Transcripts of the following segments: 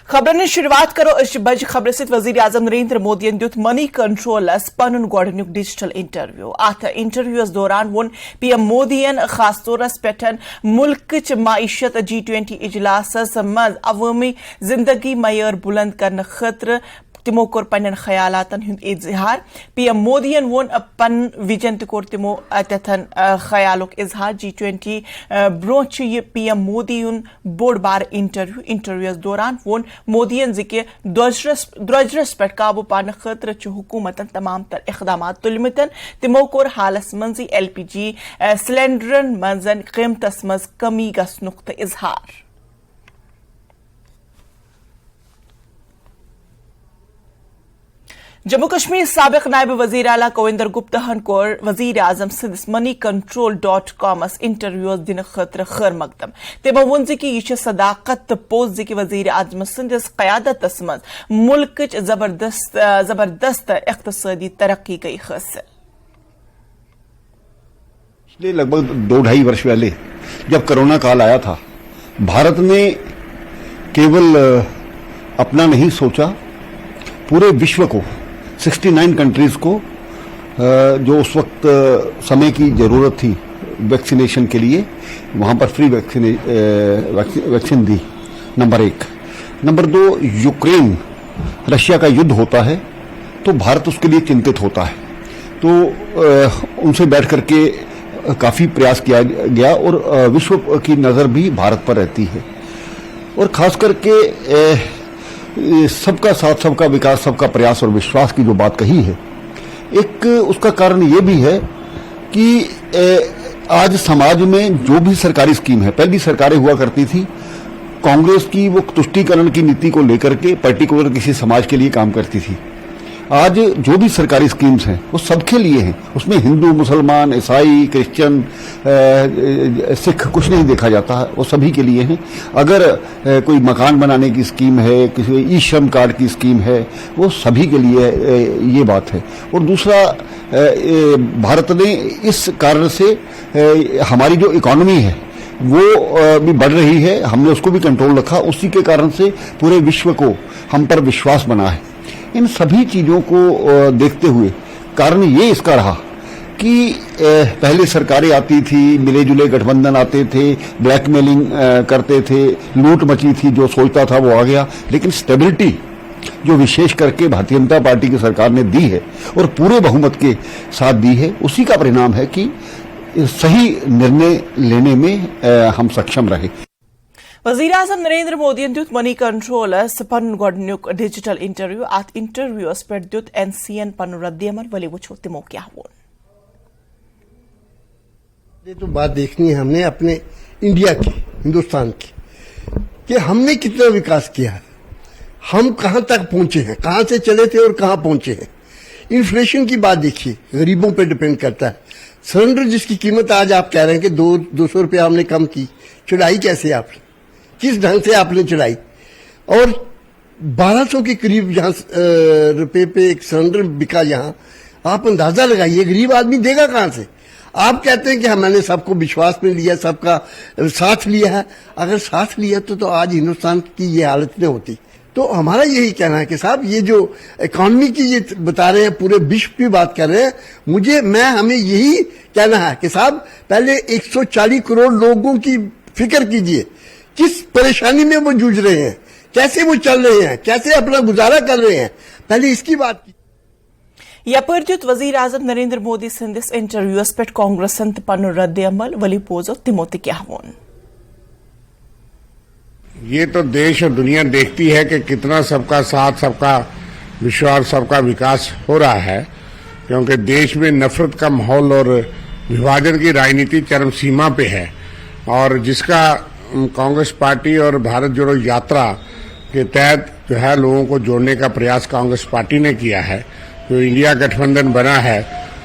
खबरन शुरुआत करो बज खबर सत वजीर आजम नरेंद्र मोदियन दित मनी कंट्रोलस पन गोडनुक डिजिटल इंटरव्यू अथ इंटरव्यूस दौरान वोन पीएम मोदियन खास तौरस पेठन मुल्क माईशत G20 इजलासस मज अवामी जिंदगी मय्यार बुलंद करने खतर तिमो कोर पन्न ख्यालातन हुंद इजहार पीएम मोदियन वोन पन विजन तोर तिमो अतथन ख्यालुक इजहार G20 ब्रोच ये पीएम मोदियन बोड़ बार इंटरव्यूस दौरान वोन मोदियन जिके द्रजरस पे काबू पाने खतर हुकूमतन तमाम तर इकदाम तुलमतन तिमो कोर हालस मंजी LPG सिलेंडरन मंजन कीमतस मज कमी गसनुक इजहार। जम्मू कश्मीर साबिक नायब वजीर आला कविंदर गुप्ता कोर वजीर आजम सिंदस moneycontrol.com इंटरव्यूस दिन खतर खैर मकदम तमो वोन कि यह सदाकत पोज कि वजीर आजम सिंदस क़यादतस मज मुल्क जबरदस्त इक़्तिसादी तरक्की गई हासिल। पिछले लगभग 2-2.5 वर्ष पहले जब कोरोना काल आया था, भारत ने केवल अपना नहीं सोचा, पूरे विश्व को 69 कंट्रीज को जो उस वक्त समय की जरूरत थी वैक्सीनेशन के लिए, वहां पर फ्री वैक्सीन दी। नंबर 1। नंबर 2, यूक्रेन रशिया का युद्ध होता है तो भारत उसके लिए चिंतित होता है, तो उनसे बैठ करके काफी प्रयास किया गया और विश्व की नजर भी भारत पर रहती है। और खास करके सबका साथ, सबका विकास, सबका प्रयास और विश्वास की जो बात कही है, एक उसका कारण ये भी है कि आज समाज में जो भी सरकारी स्कीम है, पहली सरकारें हुआ करती थी कांग्रेस की, वो तुष्टीकरण की नीति को लेकर के पर्टिकुलर किसी समाज के लिए काम करती थी। आज जो भी सरकारी स्कीम्स हैं वो सबके लिए हैं, उसमें हिंदू, मुसलमान, ईसाई, क्रिश्चियन, सिख कुछ नहीं देखा जाता है, वो सभी के लिए हैं। अगर कोई मकान बनाने की स्कीम है, किसी ई श्रम कार्ड की स्कीम है, वो सभी के लिए ये बात है। और दूसरा, भारत ने इस कारण से हमारी जो इकोनॉमी है वो भी बढ़ रही है, हमने उसको भी कंट्रोल रखा, उसी के कारण से पूरे विश्व को हम पर विश्वास बना है। इन सभी चीजों को देखते हुए कारण ये इसका रहा कि पहले सरकारें आती थी, मिले जुले गठबंधन आते थे, ब्लैकमेलिंग करते थे, लूट मची थी, जो सोचता था वो आ गया, लेकिन स्टेबिलिटी जो विशेष करके भारतीय जनता पार्टी की सरकार ने दी है और पूरे बहुमत के साथ दी है, उसी का परिणाम है कि सही निर्णय लेने में हम सक्षम रहे। वजीर आजम नरेंद्र मोदी दित मनी कंट्रोलस पन गोडनुक डिजिटल इंटरव्यू अत इंटरव्यूस पे दित NCN पन रद्दअमल वली वुछो तिमो क्या वोन। ये तो बात देखनी है हमने अपने इंडिया की, हिंदुस्तान की, कि हमने कितना विकास किया है, हम कहां तक पहुंचे हैं, कहां से चले थे और कहां पहुंचे हैं। इन्फ्लेशन की बात देखिए, गरीबों पे डिपेंड करता है। सिलेंडर जिसकी कीमत आज आप कह रहे हैं कि 200 रुपया हमने कम की, चढ़ाई कैसे आपने, किस ढंग से आपने चढ़ाई, और 1200 के करीब जहां रुपए पे एक सिलेंडर बिका, जहां आप अंदाजा लगाइए गरीब आदमी देगा कहां से। आप कहते हैं कि मैंने सबको विश्वास में लिया, सबका साथ लिया है, अगर साथ लिया तो आज हिंदुस्तान की ये हालत नहीं होती। तो हमारा यही कहना है कि साहब ये जो इकोनॉमी की ये बता रहे हैं, पूरे विश्व की बात कर रहे हैं, हमें यही कहना है कि साहब पहले 140 करोड़ लोगों की फिक्र कीजिए, किस परेशानी में वो जूझ रहे हैं, कैसे वो चल रहे हैं, कैसे अपना गुजारा कर रहे हैं, पहले इसकी बात की। यपर दित वजीर आजम नरेंद्र मोदी सिंदिस इंटरव्यूस पे कांग्रेसन पन रद्दअमल वली पोजो तिमो क्या वोन। ये तो देश और दुनिया देखती है कि कितना सबका साथ, सबका विश्वास, सबका विकास हो रहा है, क्योंकि देश में नफरत का माहौल और विभाजन की राजनीति चरम सीमा पे है। और जिसका कांग्रेस पार्टी और भारत जोड़ो यात्रा के तहत जो है लोगों को जोड़ने का प्रयास कांग्रेस पार्टी ने किया है, जो इंडिया गठबंधन बना है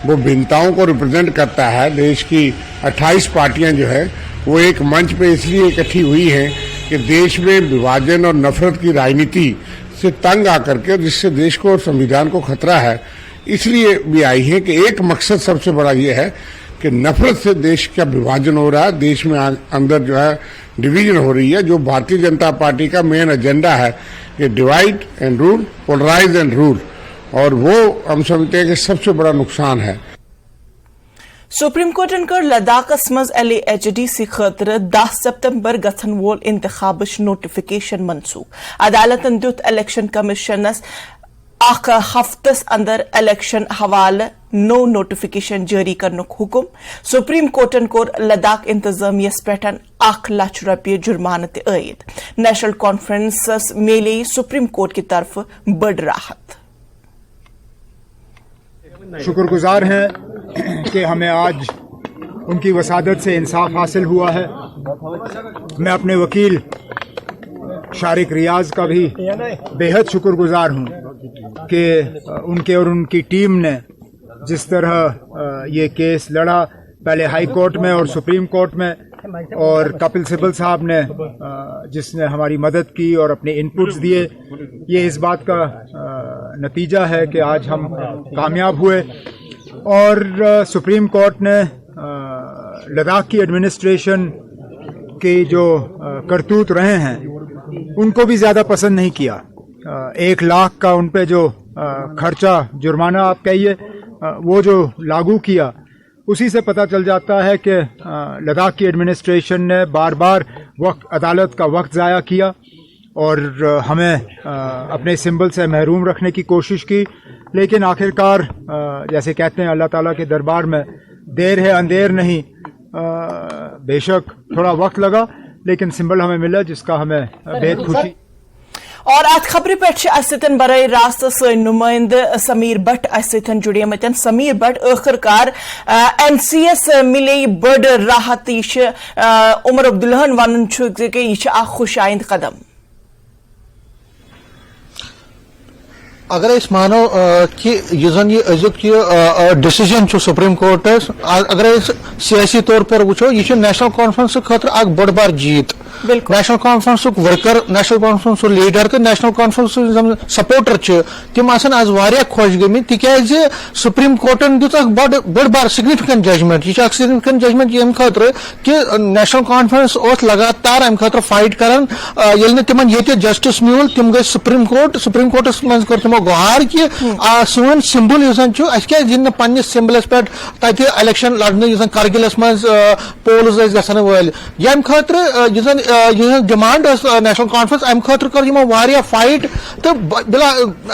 वो भिन्नताओं को रिप्रेजेंट करता है। देश की 28 पार्टियां जो है वो एक मंच पे इसलिए इकट्ठी हुई हैं कि देश में विभाजन और नफरत की राजनीति से तंग आकर के, जिससे देश को और संविधान को खतरा है, इसलिए भी आई है कि एक मकसद सबसे बड़ा ये है कि नफरत से देश का विभाजन हो रहा है, देश में अंदर जो है डिवीजन हो रही है, जो भारतीय जनता पार्टी का मेन एजेंडा है कि divide and rule, polarise and rule, और वो हम समझते हैं कि सबसे बड़ा नुकसान है। सुप्रीम कोर्टन कर लद्दाखस मज LAHDC खतर 10 सितंबर गथन वोल इंतखाबश नोटिफिकेशन मनसूख। अदालतन दुत इलेक्शन कमिशनस अख हफ्तस अंदर इलेक्शन हवाले नो नोटिफिकेशन जारी करनुक हुकुम। सुप्रीम कोर्टन कोर लद्दाख इंतजामियस पेटन 1 लाख रुपये जुर्माना ते आयद। नेशनल कॉन्फ्रेंस मेले सुप्रीम कोर्ट की तरफ बड़ राहत। शुक्रगुजार हैं कि हमें आज उनकी वसादत से इंसाफ हासिल हुआ है। मैं अपने वकील शारिक रियाज का भी बेहद शुक्रगुजार हूं कि उनके और उनकी टीम ने जिस तरह ये केस लड़ा, पहले हाई कोर्ट में और सुप्रीम कोर्ट में, और कपिल सिब्बल साहब ने जिसने हमारी मदद की और अपने इनपुट्स दिए, ये इस बात का नतीजा है कि आज हम कामयाब हुए। और सुप्रीम कोर्ट ने लद्दाख की एडमिनिस्ट्रेशन के जो करतूत रहे हैं उनको भी ज़्यादा पसंद नहीं किया। 1 लाख का उन पे जो खर्चा जुर्माना आप कहिए वो जो लागू किया, उसी से पता चल जाता है कि लद्दाख की एडमिनिस्ट्रेशन ने बार बार अदालत का वक्त ज़ाया किया और हमें अपने सिंबल से महरूम रखने की कोशिश की। लेकिन आखिरकार जैसे कहते हैं अल्लाह ताला के दरबार में देर है अंधेर नहीं, बेशक थोड़ा वक्त लगा लेकिन सिंबल हमें मिला जिसका हमें बेहद खुशी। और अत खबर पे बरए रास्त सन नुमाइंद समीर भट्ट अन जुड़ेमत। समीर भट्ट आखिरकार NCS मिले बड़ राहत। यह उमर अब्दुल्लाहन वन कि यह खुश आइंद कदम। अगर अस मानो कि जन यह अजुक डिसीजन सुप्रीम कोर्ट, अगर सियासी तौर पर वो यह नेशनल कॉन्फ्रेंस खतर बड़ बार जीत। National Conference worker, National Conference leader तो नेशनल कॉन्फ्रेंस सपोर्टर तम आज वारिया खुश गमित तिकाज सुप्रीम कोर्टन दुत बड़ बार सिग्निफिकेंट जजमेंट। यह सिग्निफिकेंट जजमेंट यम खतर कि नेशनल कॉन्फ्रेंस लगातार अम खतर फाइट करान। ये तिम ये जस्टिस म्यूल तिम गई सुप्रीम कोर्टस मज कर तमो गुहार कि सोन सिंबल क्या दिन पन्निस सिंबलस पे तत इलेक्शन लड़ने करगिलस मज पोल्स गसन वल यम खतर डिमांड नेशनल कॉन्फ्रेंस अम खतर कर फाइट। तो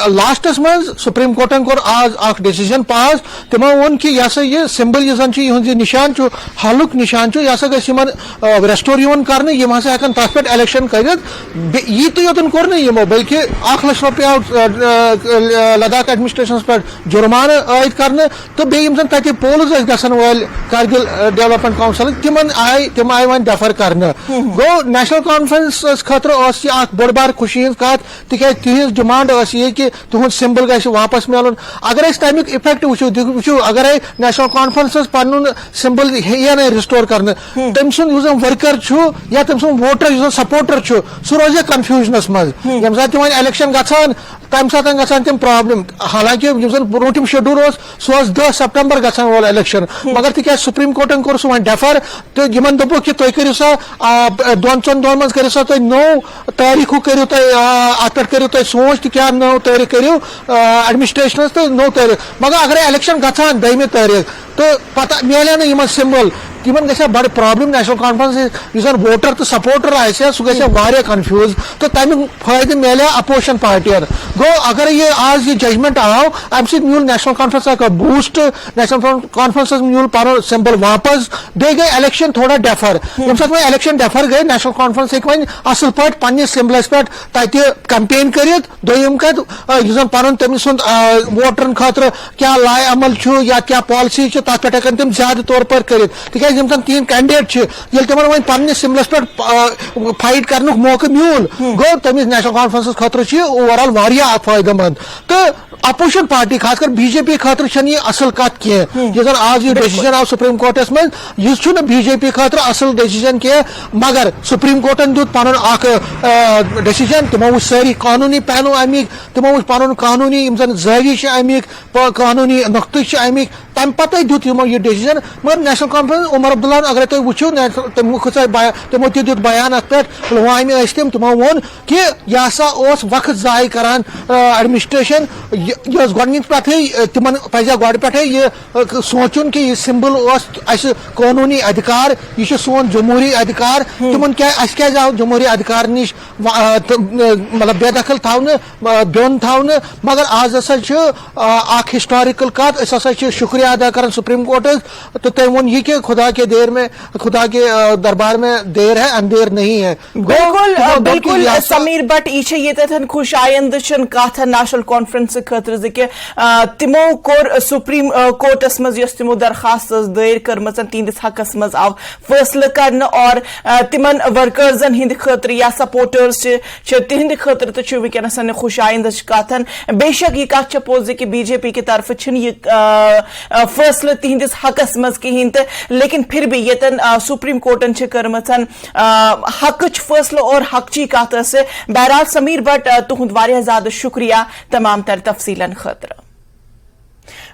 लास्टस मज सुप्रीम कोर्टन कोर आज डिसीजन पास। तमो वोन कि यह यह सिंबल यह निशान हलुक निशान यह रेस्टोर कर हेकन तथ पे इलेक्शन कर यीत योतन कोर नमो बल्कि 1 लाख रुपये लद्दाख एडमिनिस्ट्रेशन पे जुर्मान आयद कर। तो बेम तक पोल्स गसन वल कारगिल डेवलपमेंट काउंसिल तिम आय वन डेफर कर। गो नेशनल कॉन्फ्रेंस खतर बड़ बार खुशी कत तिकाज तिहज डिमांड ये कि तुहद सिंबल गि वापस मिलन। अगर तमिक इफेक्ट वो अगर नेशनल कॉन्फ्रेंस पन सिंबल हे रिस्टोर कर तम सुन वर्कर या तम सुन वोटर सपोर्टर सह रोज कन्फ्यूजनस मज यम सात तिम इलेक्शन गसान तम सात गसान तम प्रॉब्लम। हालांकि ब्रोटिम शेड्यूल सह 10 सितंबर गसान वोल इलेक्शन, मगर तिकाज सुप्रीम कोर्टन कोर सह डेफर। तो यमन दोपो कि तुम करो सा 2 दोन मज करो सा तुम 9 तारीख करो अत पे करो तुम सोच तो क्या 9 तारीख करो एडमिनिस्ट्रेशन तो 9 तारीख। मगर अगर इलेक्शन गसान 10 तारीख तो पता मिले ना सिंबल तिमन गया बड़ प्रॉब्लम। नेशनल कॉन्फ्रेंस वोटर तो सपोर्टर सह गया कन्फ्यूज। तो तमिक फायदे मिले अपोजिशन पार्टियन। गो अगर ये आज ये जजमेंट आव अम मूल national conference boost, national conference मूल पन सिंबल वापस, बे गई इलेक्शन थोड़ा डेफर। यम सात इलेक्शन डेफर गई नेशनल कॉन्फ्रेंस वन असल पे पन्निस सिंबलस पे तत कैंपेन कर। दोम कत पन तम सुंद वोटरन खतर क्या लाए अमल या क्या पॉलिसी तथ पे तम ज्यादा तौर पर कर। तिकाज यम तीन कैंडिडेट ये तम वन पन्निस सिंबलस पे फाइट करनुक मौका म्यूल गो तमिस नेशनल कॉन्फ्रेंस खतर ओवरऑल वारिया फायदेमंद। तो अपोजिशन पार्टी खासकर बीजेपी खातर ये असल कत कह यह आज डिसीजन आव सुप्रीम कोर्टस मं यह बीजेपी खातर असल डिसीजन कह मगर सुप्रीम कोर्टन दुत पन डिसीजन तमो वो सारी कानूनी पहलू अमिक तमो वो पन कानूनी जावी अमिक कानूनी नुख्त अमिक तम पत दुत यह डिसीजन मगर नेशनल कॉन्फ्रेंस उमर अब्दुल्ला अगर तुम वो तमो दुत बयान अत पे पुलवामा तमो वोन कि यह हसा वक्त जाय करान एडमिनिस्ट्रेशन यह गॉडनिक पे तिमन पजा गॉड पे यह सोचुन कि यह सिंबल अस कानूनी अधिकार यह सोन जमहूरी अधिकार तिमन क्या जमहूरी अधिकार निश मतलब बेदखल थावने दोन थावने मगर आज हसा हिस्टोरिकल कत हसा शुक्रिया अदा कर सुप्रीम कोर्ट तो तम वो यह कि खुदा के देर में खुदा के दरबार में देर है अंधेर नहीं है बिल्कुल बिल्कुल समीर बट ये तथन खुश आयंद कथ नेशनल कॉन्फ्रेंस खतर कि तिमो कोर सुप्रीम कोर्टस मज तिमो दरखास्त दायर कर्मच तिहंदिस हकस मज आव फैसले कर और तिमन वर्कर्सन हिंद खतर या सपोर्टर्स तिहंद खतर तो वनस खुश आयंद कथन बेशक यह कथ पोज कि बीजेपी की तरफ फैसले तिहंदिस हकस मज कहें लेकिन फिर भी यतन सुप्रीम कोर्टन कर्मच हकच फैसलो और हकची कत बहरहाल समीर बट तुहद वारिया ज्यादा शुक्रिया तमाम तर तफसीलन खतर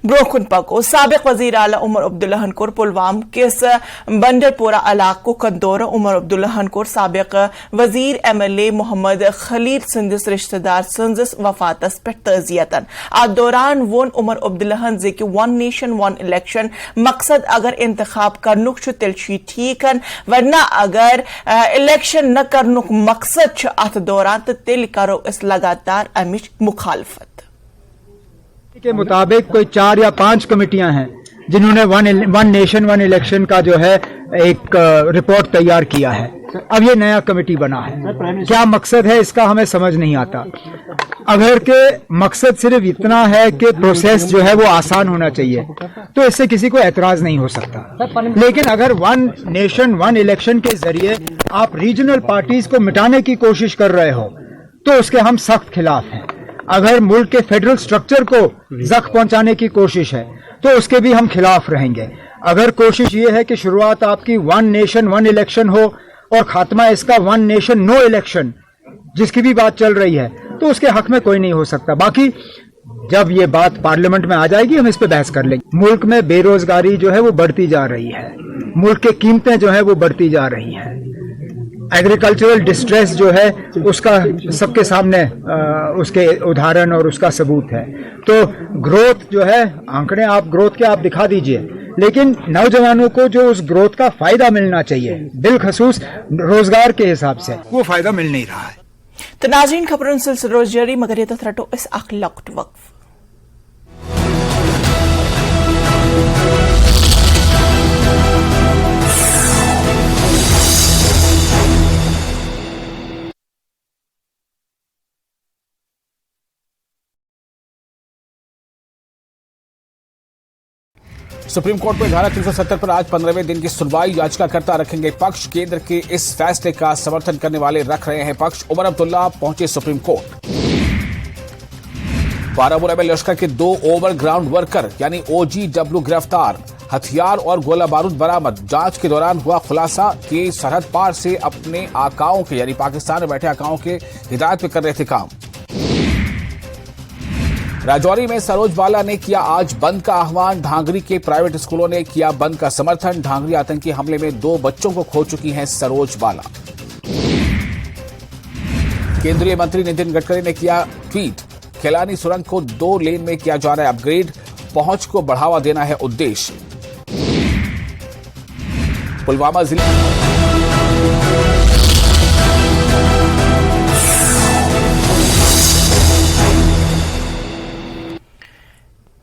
ब्रोकुन पको साबिक वजीर आला उमर अब्दुल्लाहन कोर पुलवाम किस बंडरपोरा इलाको का दौरा उमर अब्दुल्लाहन कोर साबिक वजीर MLA मोहम्मद खलील सिंधिस रिश्तेदार सिंधिस वफातस पे तजियतन आ दौरान वोन उमर अब्दुल्लाहन जे कि वन नेशन वन इलेक्शन मकसद अगर इंतखाब करनुक तेल ठीक वरना अगर इलेक्शन न करनुक मकसद अत दौरान तो तेल करो इस लगातार अमिश मुखालफत के मुताबिक कोई 4 या 5 कमेटियां हैं जिन्होंने वन नेशन वन इलेक्शन का जो है एक रिपोर्ट तैयार किया है। अब ये नया कमेटी बना है, क्या मकसद है इसका हमें समझ नहीं आता। अगर के मकसद सिर्फ इतना है कि प्रोसेस जो है वो आसान होना चाहिए तो इससे किसी को एतराज नहीं हो सकता, लेकिन अगर वन नेशन वन इलेक्शन के जरिए आप रीजनल पार्टीज को मिटाने की कोशिश कर रहे हो तो उसके हम सख्त खिलाफ हैं। अगर मुल्क के फेडरल स्ट्रक्चर को जख्म पहुंचाने की कोशिश है तो उसके भी हम खिलाफ रहेंगे। अगर कोशिश ये है कि शुरुआत आपकी वन नेशन वन इलेक्शन हो और खात्मा इसका वन नेशन नो इलेक्शन जिसकी भी बात चल रही है तो उसके हक में कोई नहीं हो सकता। बाकी जब ये बात पार्लियामेंट में आ जाएगी हम इस पे बहस कर लेंगे। मुल्क में बेरोजगारी जो है वो बढ़ती जा रही है, मुल्क की कीमतें जो है वो बढ़ती जा रही हैं, एग्रीकल्चरल डिस्ट्रेस जो है उसका सबके सामने उसके उदाहरण और उसका सबूत है। तो ग्रोथ जो है आंकड़े आप ग्रोथ के आप दिखा दीजिए, लेकिन नौजवानों को जो उस ग्रोथ का फायदा मिलना चाहिए बिलखसूस रोजगार के हिसाब से वो फायदा मिल नहीं रहा है। तो नाज़रीन खबरों सिलसिले रोज जारी मगर ये तो रटो इस अख लख्त वक्फ। सुप्रीम कोर्ट में धारा 370 पर आज 15वें दिन की सुनवाई। याचिकाकर्ता रखेंगे पक्ष, केंद्र के इस फैसले का समर्थन करने वाले रख रहे हैं पक्ष। उमर अब्दुल्ला पहुंचे सुप्रीम कोर्ट। बारामूला में लश्कर के 2 ओवरग्राउंड वर्कर यानी OGW गिरफ्तार, हथियार और गोला बारूद बरामद। जांच के दौरान हुआ खुलासा कि सरहद पार से अपने आकाओं के यानी पाकिस्तान में बैठे आकाओं के हिदायत पे कर रहे थे काम। राजौरी में सरोज बाला ने किया आज बंद का आह्वान, ढांगरी के प्राइवेट स्कूलों ने किया बंद का समर्थन। ढांगरी आतंकी हमले में 2 बच्चों को खो चुकी हैं सरोज बाला। केंद्रीय मंत्री नितिन गडकरी ने किया ट्वीट, केलानी सुरंग को 2 लेन में किया जा रहा है अपग्रेड, पहुंच को बढ़ावा देना है उद्देश्य। पुलवामा जिले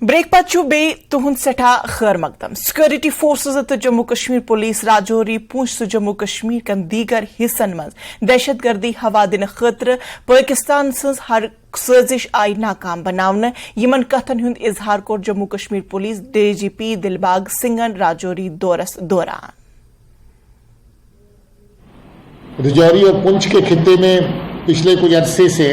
ब्रेक पचु बे तुहंद सठा खैर मकदम। सिक्योरिटी फोर्सेस तो जम्मू कश्मीर पुलिस राजौरी पूंछ जम्मू कश्मीर कन दीगर हिस्सन मज दहशत गर्दी हवा दिन खतर पाकिस्तान सज हर साजिश आई नाकाम बनावने। यमन कथन हुंद इजहार कोर जम्मू कश्मीर पुलिस DGP दिलबाग सिंगन राजौरी दौरस दौरान। राजौरी और पुंछ के खित्ते में पिछले कुछ अरसे से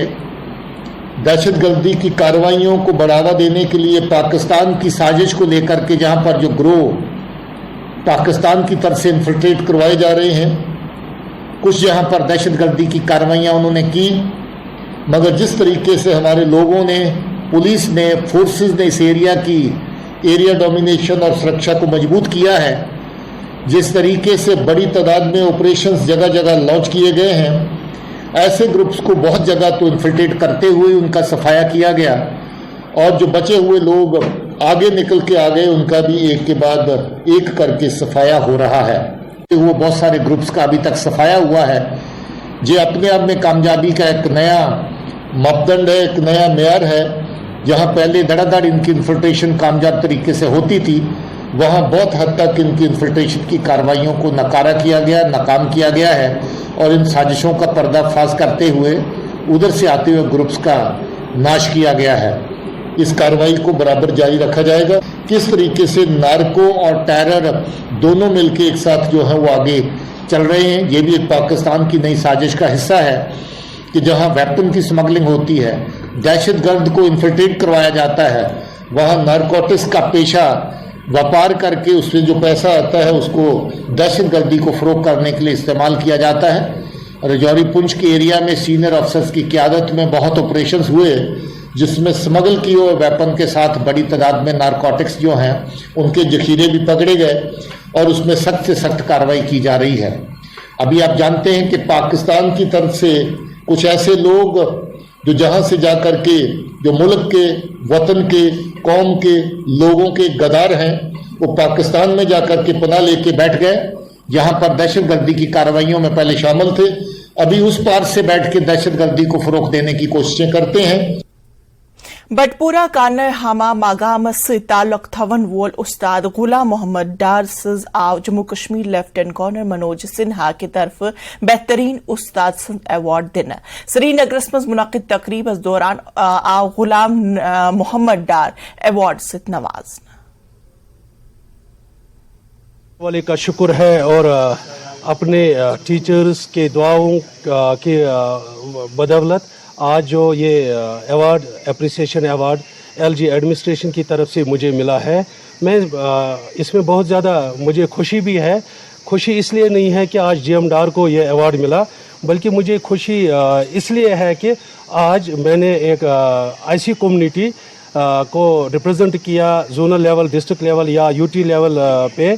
दहशत गर्दी की कार्रवाइयों को बढ़ावा देने के लिए पाकिस्तान की साजिश को लेकर के जहां पर जो ग्रोह पाकिस्तान की तरफ से इन्फिल्ट्रेट करवाए जा रहे हैं, कुछ जहां पर दहशत गर्दी की कार्रवाइयां उन्होंने की, मगर जिस तरीके से हमारे लोगों ने, पुलिस ने, फोर्सेस ने इस एरिया डोमिनेशन और सुरक्षा को मजबूत किया है, जिस तरीके से बड़ी तादाद में ऑपरेशंस जगह जगह लॉन्च किए गए हैं, ऐसे ग्रुप्स को बहुत जगह तो इन्फिल्ट्रेट करते हुए उनका सफाया किया गया, और जो बचे हुए लोग आगे निकल के आ गए उनका भी एक के बाद एक करके सफाया हो रहा है। वो बहुत सारे ग्रुप्स का अभी तक सफाया हुआ है, जो अपने आप में कामयाबी का एक नया मापदंड है, एक नया मेयार है। जहां पहले धड़ाधड़ इनकी इन्फिल्ट्रेशन कामयाब तरीके से होती थी, वहां बहुत हद तक इनकी इन्फिल्ट्रेशन की कार्रवाइयों को नकारा किया गया, नाकाम किया गया है, और इन साजिशों का पर्दाफाश करते हुए उधर से आते हुए ग्रुप्स का नाश किया गया है। इस कार्रवाई को बराबर जारी रखा जाएगा। किस तरीके से नार्को और टेरर दोनों मिलकर एक साथ जो है वो आगे चल रहे हैं, ये भी एक पाकिस्तान की नई साजिश का हिस्सा है कि जहां वेपन की स्मगलिंग होती है, दहशतगर्द को इन्फिल्ट्रेट करवाया जाता है, वहां नारकोटिक्स का पेशा व्यापार करके उसमें जो पैसा आता है उसको दहशतगर्दी को फरोग करने के लिए इस्तेमाल किया जाता है। रजौरी पुंछ के एरिया में सीनियर अफसर्स की क़यादत में बहुत ऑपरेशंस हुए, जिसमें स्मगल किए हुए वेपन के साथ बड़ी तादाद में नारकोटिक्स जो हैं उनके जखीरे भी पकड़े गए, और उसमें सख्त से सख्त कार्रवाई की जा रही है। अभी आप जानते हैं कि पाकिस्तान की तरफ से कुछ ऐसे लोग जो जहां से जाकर के जो मुल्क के, वतन के, कौम के लोगों के गद्दार हैं, वो पाकिस्तान में जाकर के पनाह लेके बैठ गए, जहां पर दहशतगर्दी की कार्रवाइयों में पहले शामिल थे, अभी उस पार से बैठ के दहशतगर्दी को फरोग देने की कोशिशें करते हैं। बटपुरा कानर हमा मागाम से ताल्लुक थवन वोल उस्ताद गुलाम मोहम्मद डार सज आव जम्मू कश्मीर लेफ्टिनेंट गवर्नर मनोज सिन्हा की तरफ बेहतरीन उस्ताद सद अवार्ड दिन श्रीनगर मज मुनक़िद तकरीब दौरान आव गुलाम मोहम्मद डार अवार्ड से नवाज वाले का शुक्र है, और अपने टीचर्स के दुआओं के बदौलत आज जो ये award, appreciation award LG administration की तरफ से मुझे मिला है, मैं इसमें बहुत ज़्यादा मुझे खुशी भी है। खुशी इसलिए नहीं है कि आज जीएम डार को ये अवार्ड मिला, बल्कि मुझे खुशी इसलिए है कि आज मैंने एक ऐसी कम्युनिटी को रिप्रेजेंट किया जोनल लेवल, डिस्ट्रिक्ट लेवल या यूटी लेवल पे,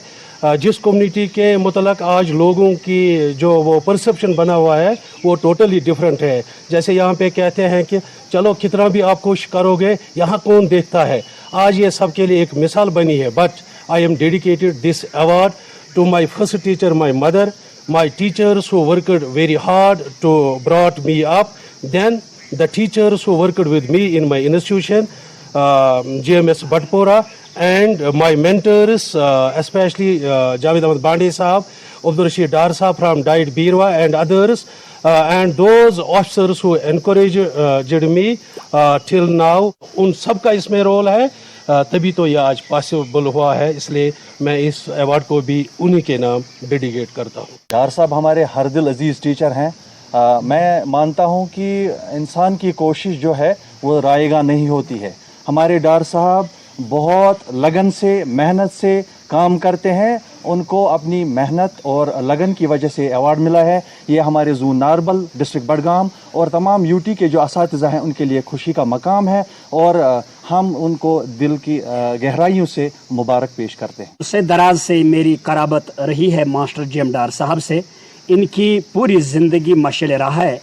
जिस कम्युनिटी के मुतलक आज लोगों की जो वो परसेप्शन बना हुआ है वो टोटली डिफरेंट है। जैसे यहाँ पे कहते हैं कि चलो कितना भी आप कोशिश करोगे यहाँ कौन देखता है, आज ये सब के लिए एक मिसाल बनी है। But I am dedicated this award to my first teacher, my mother, my teachers who worked very hard to brought me up, then the teachers who worked with me in my institution GMS Batpora, and my mentors, especially Javed Ahmed Bande Sahab, Abdul Rashid Dar Sahab from Diet Birwa and others, and those officers who encouraged me till now, उन सब का इसमें role है, तभी तो ये आज possible हुआ है। इसलिए मैं इस अवार्ड को भी उन्हीं के नाम डेडिकेट करता हूँ। डार साहब हमारे हर दिल अजीज़ टीचर हैं। मैं मानता हूँ कि इंसान की कोशिश जो है वो रायगा नहीं होती है। हमारे डार साहब बहुत लगन से, मेहनत से काम करते हैं, उनको अपनी मेहनत और लगन की वजह से अवार्ड मिला है। ये हमारे ज़ोन नारबल, डिस्ट्रिक्ट बडगाम और तमाम यूटी के जो असातिज़ा हैं उनके लिए खुशी का मकाम है, और हम उनको दिल की गहराइयों से मुबारक पेश करते हैं। उससे दराज से मेरी कराबत रही है मास्टर जीएम डार साहब से। इनकी पूरी ज़िंदगी मशाल राह है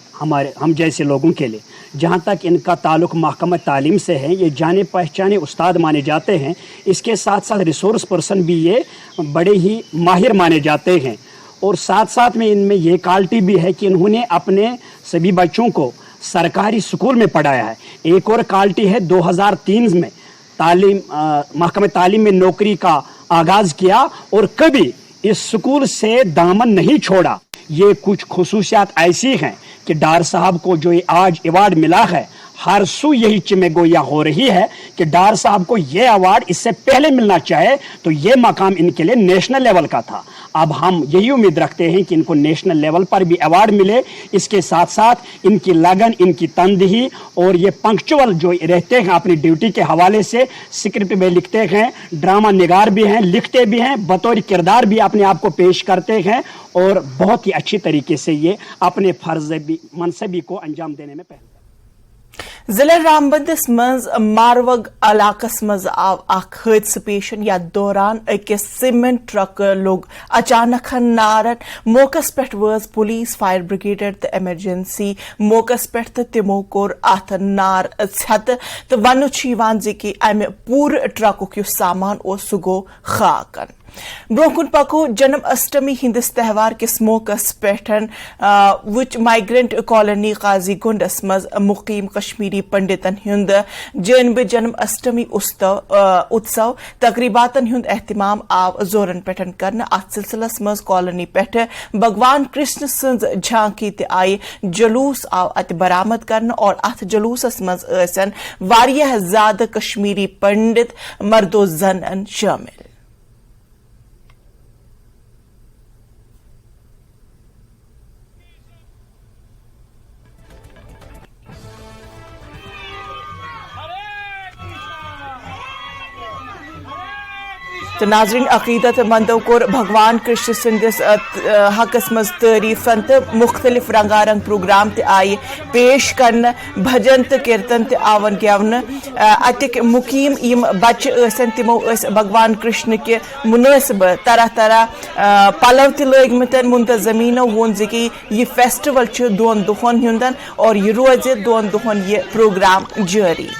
हम जैसे लोगों के लिए। जहाँ तक इनका ताल्लुक़ महकमा तालीम से है, ये जाने पहचाने उस्ताद माने जाते हैं। इसके साथ साथ रिसोर्स पर्सन भी ये बड़े ही माहिर माने जाते हैं, और साथ साथ में इनमें ये क्वालिटी भी है कि इन्होंने अपने सभी बच्चों को सरकारी स्कूल में पढ़ाया है। एक और क्वालिटी है, 2003 में महकमा तालीम में नौकरी का आगाज़ किया और कभी इस स्कूल से दामन नहीं छोड़ा। ये कुछ खुसूसियात ऐसी हैं कि डार साहब को जो आज अवार्ड मिला है, हर सू यही चिमेगोया हो रही है कि डार साहब को ये अवार्ड इससे पहले मिलना चाहे तो ये मकाम इनके लिए नेशनल लेवल का था। अब हम यही उम्मीद रखते हैं कि इनको नेशनल लेवल पर भी अवार्ड मिले। इसके साथ साथ इनकी लगन, इनकी तनदही और ये पंक्चुअल जो रहते हैं अपनी ड्यूटी के हवाले से, स्क्रिप्ट में लिखते हैं, ड्रामा निगार भी हैं, लिखते भी हैं, बतौर किरदार भी अपने आप को पेश करते हैं और बहुत ही अच्छी तरीके से ये अपने फर्ज मनसबी को अंजाम देने में पहले। जिले रामबंदस मज मारवग इलाकस मज आव अख हादसा पेश याथ दौरान अकिस सीमेंट ट्रक लोग अचानक नारन। मौकस पे वज पुलिस, फायर ब्रिगेड तो एमरजेंसी मौकस पे तो तिमो कोर अथ नार छत तो वन कि अमि पूर ट्रकुक युस सामान ओस सह गो खाकन। ब्रोकुन पको जन्म अष्टमी हिंदस त्यौहार किस मौकस पे वुच माइग्रेंट कॉलोनी काजी गुंडस मज मुकीम कश्मीरी पंडितन हुंद जनब जन्म अष्टमी उत्सव तकरीबातन हुंद एहतमाम आव जोरन पे करन। अत सिलसिलस मज कॉलोनी पे भगवान कृष्ण सज झांकी ते आई जलूस आव अत बरामद करन और अत जलूसस मज असन वारियाह ज़्यादा कश्मीरी पंडित मर्दो ज़नन शामिल। तो नाजरीन अकीदत मंदों को भगवान कृष्ण सिंदिस हकस मज तारीफन तो मुख्तलिफ रंगारंग प्रोग्राम ते आई पेश करन। भजन तो कीर्तन ते आवन गेवन। अतिक मुकीम यम बच्चे असन तिमो भगवान कृष्ण के मुनासिब तरह तरह पलव ते लगिमतन। मुंतजमीनो वोन कि यह फेस्टिवल 2 दुहन हुंदन और यह रोज 2 दुहन यह प्रोग्राम जारी।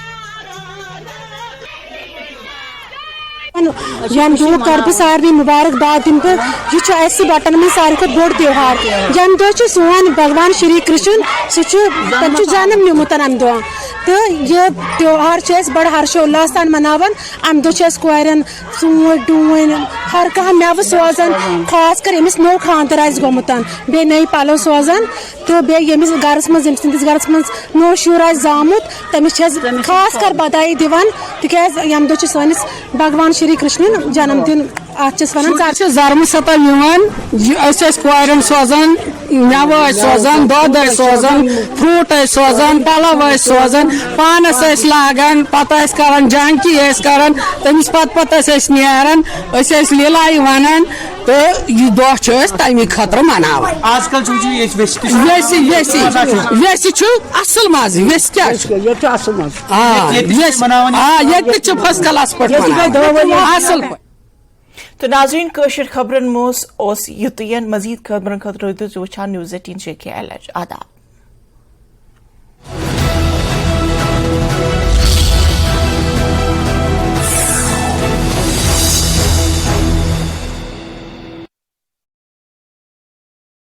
यम दो कर बह सारे मुबारकबाद दिन यह बटन में सारे खुद बोड़ त्यौहार। यम दो सोन भगवान श्री कृष्ण सह जन्म निमुत अम दह तो यह त्यौहार बड़ हर्षोल्लास सान मनावन। अम दह कोरन ूट डून हर कह मेव सोजान, खास कर यमिस नो खानदर आस गोमुत बे नई पलो सोजान तो बे यमिस गरस मज यमिस गरस मज नो शुर आस जामुत तमिस खास कर बधाई दिवान तिकाज यम दह सनिस भगवान श्री कृष्ण जन्मदिन जरम सतन कोरन सोजान, मेव सोजान, दूध सोजान, फ्रूट सोजान, पलव सोजान, पानस लागान, पत करान झांकी करान तमिस पत नेरान लीलाई वनान तो यह दह तमी खतर मनावान। आजकल वेसी असल मज वेस क्या फर्स्ट क्लास पे असल। तो नाजरीन कशर खबरन मोस युतयन। मजीद खबरन खतर वुचान न्यूज़ 18 JKL। आदाब।